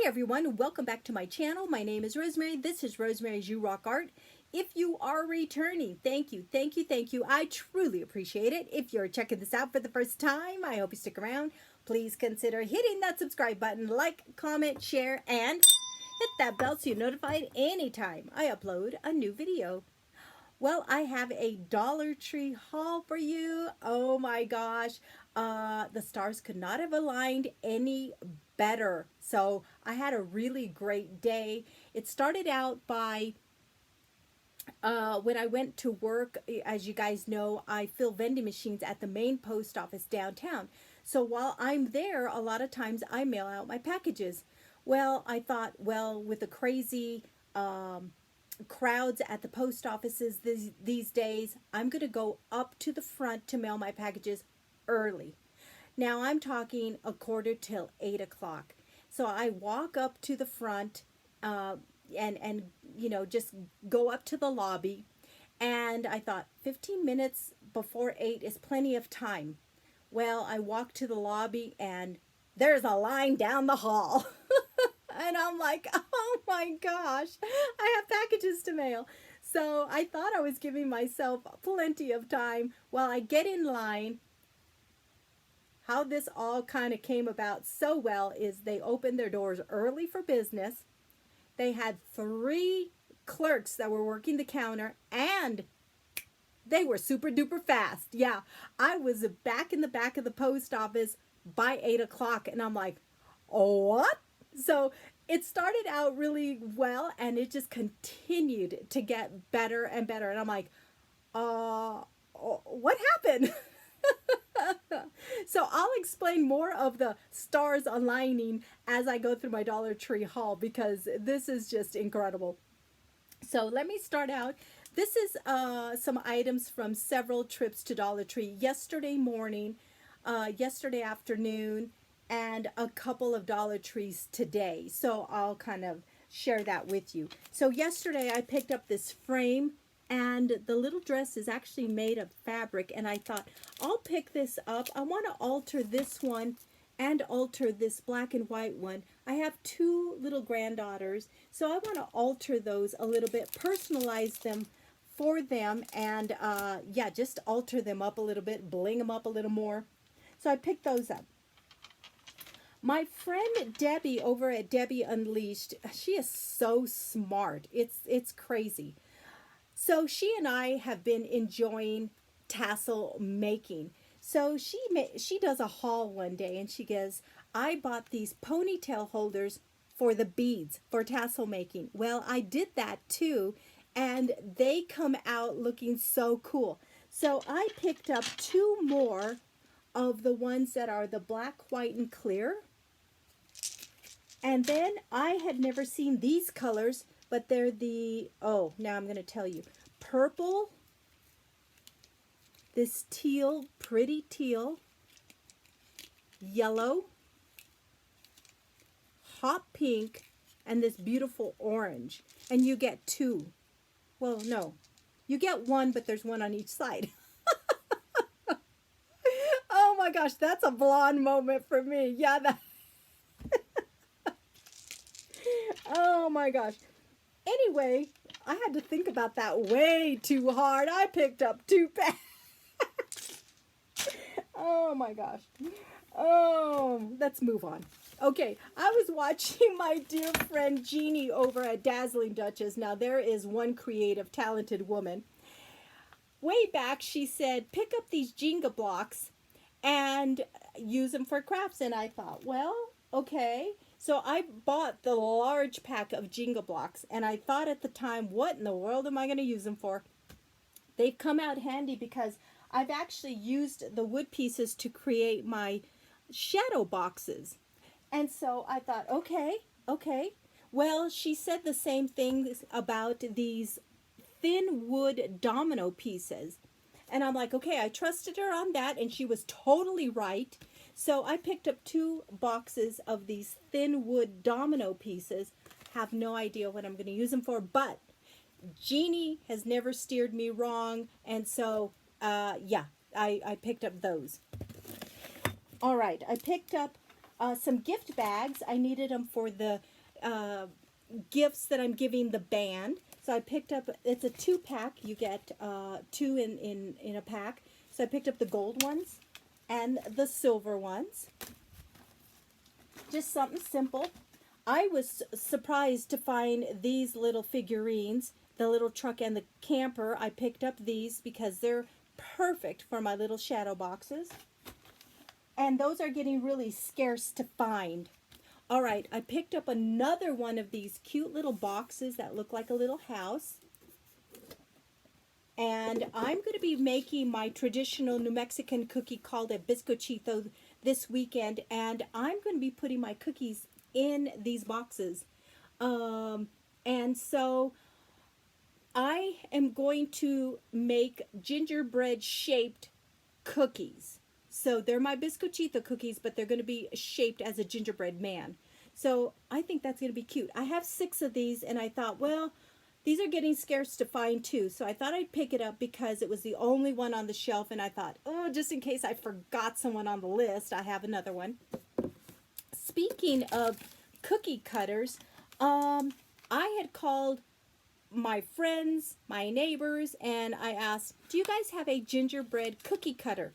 everyone, welcome back to my channel. My name is Rosemary. This is Rosemary's You Rock Art. If you are returning, thank you, thank you, thank you. I truly appreciate it. If you're checking this out for the first time, I hope you stick around. Please consider hitting that subscribe button, like, comment, share, and hit that bell so you're notified anytime I upload a new video. Well, I have a Dollar Tree haul for you. Oh my gosh, the stars could not have aligned any better. So I had a really great day. It started out by when I went to work. As you guys know, I fill vending machines at the main post office downtown. So while I'm there, a lot of times I mail out my packages. Well, I thought, well, with the crazy crowds at the post offices these days, I'm going to go up to the front to mail my packages early. Now I'm talking a quarter till 8 o'clock. So I walk up to the front and you know, just go up to the lobby, and I thought 15 minutes before 8 is plenty of time. Well, I walk to the lobby and there's a line down the hall. And I'm like, oh my gosh, I have packages to mail. So I thought I was giving myself plenty of time. Well, I get in line. How this all kind of came about so well is they opened their doors early for business. They had 3 clerks that were working the counter, and they were super duper fast. Yeah, I was back in the back of the post office by 8 o'clock, and I'm like, oh, what? So it started out really well, and it just continued to get better and better. And I'm like, what happened? So I'll explain more of the stars aligning as I go through my Dollar Tree haul, because this is just incredible. So let me start out. This is some items from several trips to Dollar Tree. Yesterday morning, yesterday afternoon, and a couple of Dollar Trees today. So I'll kind of share that with you. So yesterday I picked up this frame, and the little dress is actually made of fabric, and I thought I'll pick this up. I want to alter this one and alter this black and white one. I have 2 little granddaughters, so I want to alter those a little bit, personalize them for them, and yeah, just alter them up a little bit, bling them up a little more. So I picked those up. My friend Debbie over at Debbie Unleashed, she is so smart. It's crazy. So she and I have been enjoying tassel making. So she does a haul one day, and she goes, I bought these ponytail holders for the beads for tassel making. Well, I did that too, and they come out looking so cool. So I picked up 2 more of the ones that are the black, white, and clear. And then I had never seen these colors, but they're the, oh, now I'm going to tell you. Purple, this teal, pretty teal, yellow, hot pink, and this beautiful orange. And you get 2. Well, no. You get 1, but there's 1 on each side. Oh my gosh, that's a blonde moment for me. Yeah, that. Oh my gosh. Anyway, I had to think about that way too hard. I picked up 2 packs. Oh my gosh. Oh, let's move on. Okay, I was watching my dear friend Jeannie over at Dazzling Duchess. Now, there is one creative, talented woman. Way back, she said, pick up these Jenga blocks and use them for crafts. And I thought, well, okay. So I bought the large pack of Jenga blocks, and I thought at the time, what in the world am I going to use them for? They've come out handy because I've actually used the wood pieces to create my shadow boxes. And so I thought, okay. Well, she said the same thing about these thin wood domino pieces. And I'm like, okay, I trusted her on that, and she was totally right. So I picked up 2 boxes of these thin wood domino pieces. Have no idea what I'm going to use them for, but Jeannie has never steered me wrong, and so yeah, I picked up those. All right, I picked up some gift bags. I needed them for the gifts that I'm giving the band. So I picked up, it's a 2-pack. You get 2 in a pack. So I picked up the gold ones and the silver ones. Just something simple. I was surprised to find these little figurines, the little truck and the camper. I picked up these because they're perfect for my little shadow boxes. And those are getting really scarce to find. All right, I picked up another one of these cute little boxes that look like a little house. And I'm going to be making my traditional New Mexican cookie called a bizcochito this weekend. And I'm going to be putting my cookies in these boxes. And so I am going to make gingerbread shaped cookies. So they're my bizcochito cookies, but they're going to be shaped as a gingerbread man. So I think that's going to be cute. I have 6 of these, and I thought, well, these are getting scarce to find too. So I thought I'd pick it up because it was the only one on the shelf, and I thought, oh, just in case I forgot someone on the list, I have another one. Speaking of cookie cutters, I had called my friends, my neighbors, and I asked, do you guys have a gingerbread cookie cutter?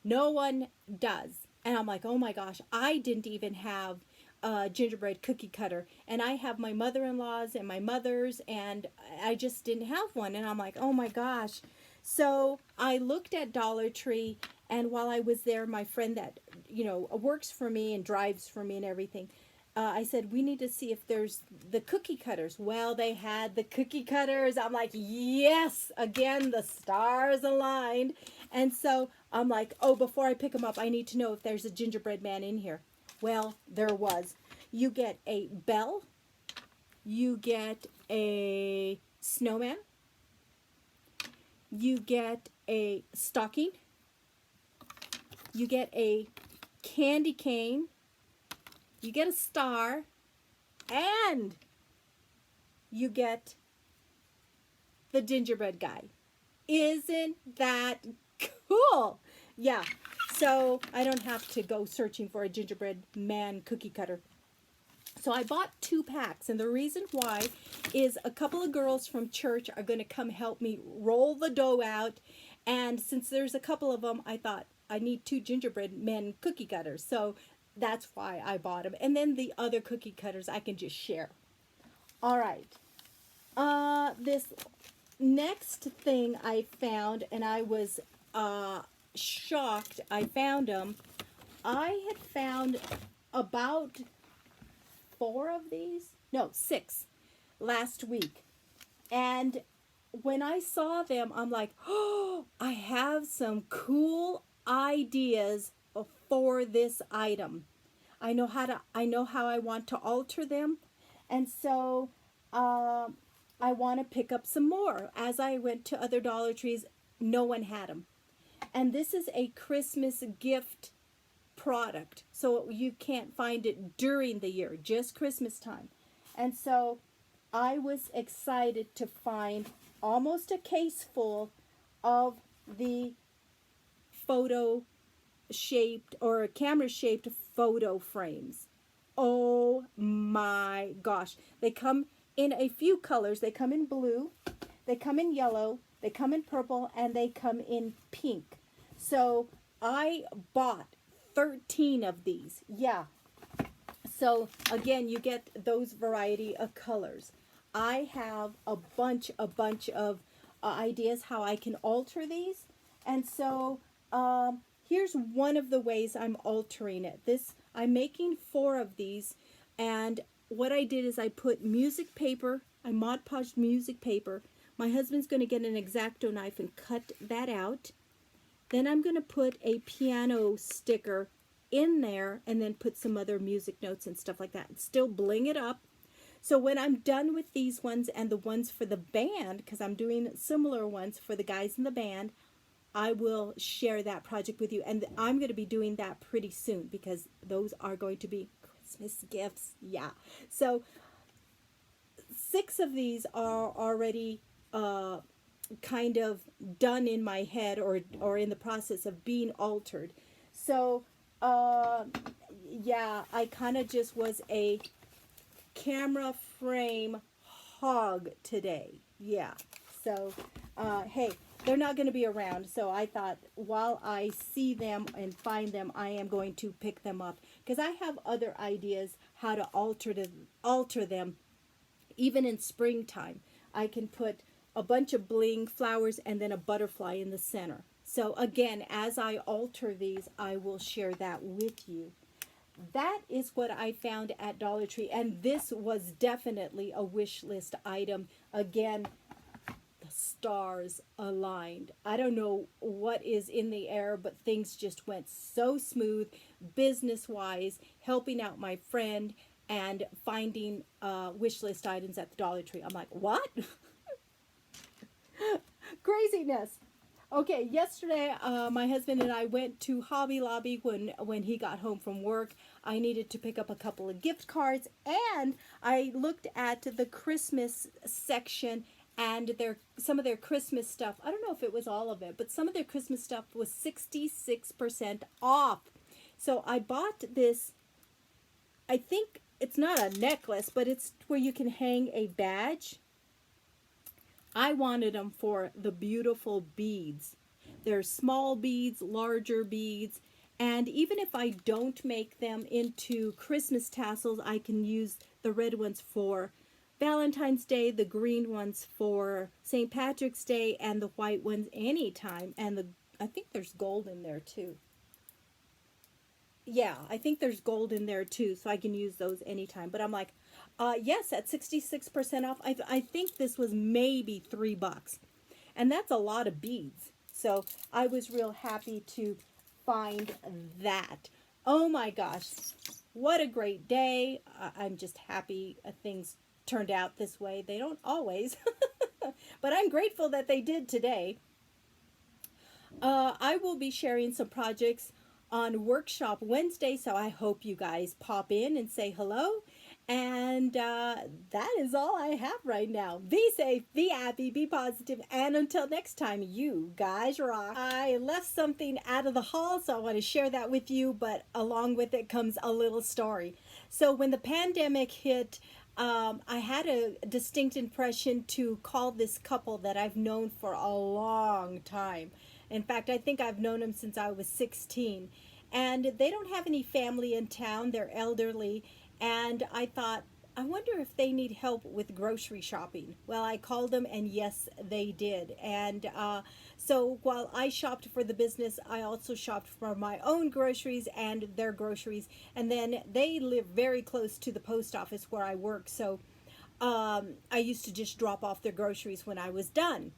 No one does. And I'm like, oh my gosh, I didn't even have a gingerbread cookie cutter. And I have my mother-in-law's and my mother's, and I just didn't have one. And I'm like, oh my gosh. So I looked at Dollar Tree, and while I was there, my friend that, works for me and drives for me and everything, I said, we need to see if there's the cookie cutters. Well, they had the cookie cutters. I'm like, yes, again, the stars aligned. And so I'm like, oh, before I pick them up, I need to know if there's a gingerbread man in here. Well, there was. You get a bell. You get a snowman. You get a stocking. You get a candy cane. You get a star, and you get the gingerbread guy. Isn't that cool? Yeah, so I don't have to go searching for a gingerbread man cookie cutter. So I bought 2 packs, and the reason why is a couple of girls from church are going to come help me roll the dough out, and since there's a couple of them, I thought I need 2 gingerbread men cookie cutters. So that's why I bought them. And then the other cookie cutters I can just share. All right. This next thing I found, and I was shocked I found them. I had found about 4 of these. No, 6 last week. And when I saw them, I'm like, oh, I have some cool ideas for this item. I know how I want to alter them, and so I want to pick up some more. As I went to other Dollar Trees, no one had them. And this is a Christmas gift product, so you can't find it during the year, just Christmas time. And so I was excited to find almost a case full of the photo shaped or camera shaped photo frames. Oh my gosh. They come in a few colors. They come in blue, they come in yellow, they come in purple, and they come in pink. So I bought 13 of these. Yeah. So again, you get those variety of colors. I have a bunch of ideas how I can alter these. And so here's one of the ways I'm altering it. I'm making 4 of these, and what I did is I put music paper, I Mod Podged music paper. My husband's going to get an X-Acto knife and cut that out. Then I'm going to put a piano sticker in there and then put some other music notes and stuff like that and still bling it up. So when I'm done with these ones and the ones for the band, because I'm doing similar ones for the guys in the band, I will share that project with you. And I'm going to be doing that pretty soon because those are going to be Christmas gifts. Yeah. So 6 of these are already kind of done in my head or in the process of being altered. So yeah, I kind of just was a camera frame hog today. Yeah. So, hey, they're not going to be around. So I thought while I see them and find them, I am going to pick them up because I have other ideas how to alter them. Even in springtime, I can put a bunch of bling flowers and then a butterfly in the center. So again, as I alter these, I will share that with you. That is what I found at Dollar Tree, and this was definitely a wish list item. Again, the stars aligned. I don't know what is in the air, but things just went so smooth, business wise, helping out my friend and finding wish list items at the Dollar Tree. I'm like, what? Craziness. Okay, yesterday my husband and I went to Hobby Lobby when he got home from work. I needed to pick up a couple of gift cards, and I looked at the Christmas section and some of their Christmas stuff. I don't know if it was all of it, but some of their Christmas stuff was 66% off. So I bought this, I think it's not a necklace, but it's where you can hang a badge. I wanted them for the beautiful beads. There's small beads, larger beads, and even if I don't make them into Christmas tassels, I can use the red ones for Valentine's Day, the green ones for St. Patrick's Day, and the white ones anytime. And I think there's gold in there too. Yeah, I think there's gold in there too, so I can use those anytime. But I'm like, yes, at 66% off. I think this was maybe $3. And that's a lot of beads. So I was real happy to find that. Oh my gosh, what a great day. I'm just happy things turned out this way. They don't always, but I'm grateful that they did today. I will be sharing some projects on Workshop Wednesday, so I hope you guys pop in and say hello. And that is all I have right now. Be safe, be happy, be positive, and until next time, you guys rock. I left something out of the haul, so I want to share that with you, but along with it comes a little story. So when the pandemic hit, I had a distinct impression to call this couple that I've known for a long time. In fact, I think I've known them since I was 16. And they don't have any family in town. They're elderly. And I thought, I wonder if they need help with grocery shopping. Well, I called them, and yes, they did. And so while I shopped for the business, I also shopped for my own groceries and their groceries. And then they live very close to the post office where I work. So I used to just drop off their groceries when I was done.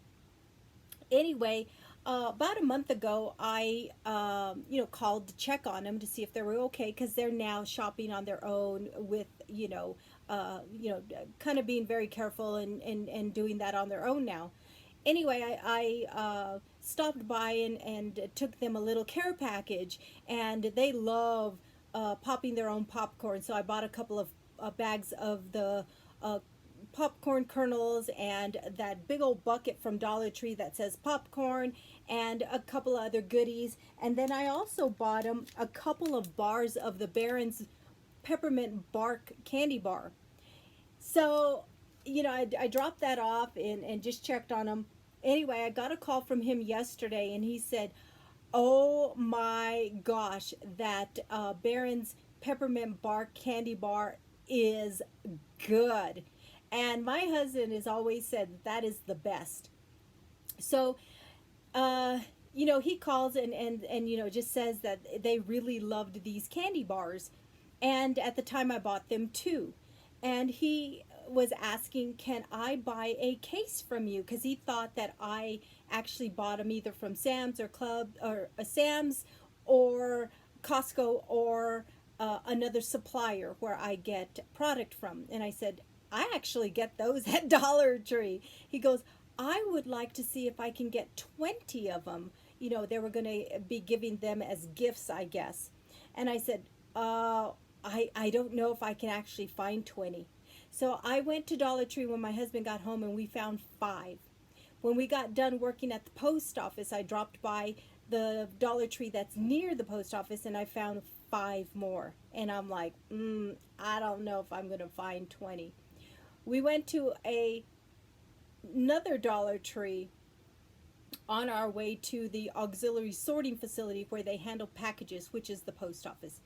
Anyway, about a month ago, I called to check on them to see if they were okay, because they're now shopping on their own with kind of being very careful and doing that on their own now. Anyway, I stopped by and took them a little care package, and they love popping their own popcorn. So I bought a couple of bags of the popcorn kernels and that big old bucket from Dollar Tree that says popcorn and a couple of other goodies. And then I also bought them a couple of bars of the Barron's peppermint bark candy bar. So, I dropped that off and just checked on them. Anyway, I got a call from him yesterday, and he said, oh my gosh, that Barron's peppermint bark candy bar is good. And my husband has always said that is the best. So, he calls and just says that they really loved these candy bars. And at the time I bought them too. And he was asking, can I buy a case from you? Because he thought that I actually bought them either from Sam's or Sam's or Costco or another supplier where I get product from. And I said, I actually get those at Dollar Tree. He goes, I would like to see if I can get 20 of them. They were going to be giving them as gifts, I guess. And I said, I don't know if I can actually find 20. So I went to Dollar Tree when my husband got home, and we found 5. When we got done working at the post office, I dropped by the Dollar Tree that's near the post office, and I found 5 more. And I'm like, I don't know if I'm going to find 20. We went to another Dollar Tree on our way to the auxiliary sorting facility where they handle packages, which is the post office.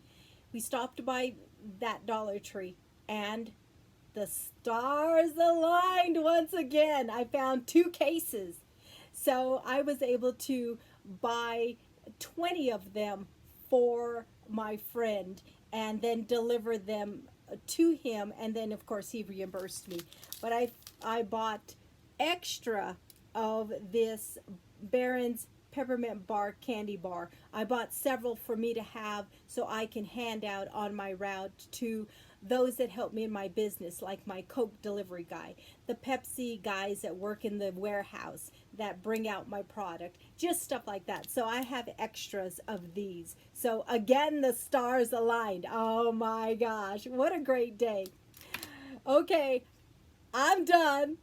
We stopped by that Dollar Tree and the stars aligned once again. I found 2 cases. So I was able to buy 20 of them for my friend and then deliver them to him, and then of course he reimbursed me. But I bought extra of this Barron's peppermint bark candy bar. I bought several for me to have so I can hand out on my route to those that help me in my business, like my Coke delivery guy, the Pepsi guys that work in the warehouse that bring out my product, just stuff like that. So I have extras of these. So again, the stars aligned. Oh my gosh, what a great day. Okay, I'm done.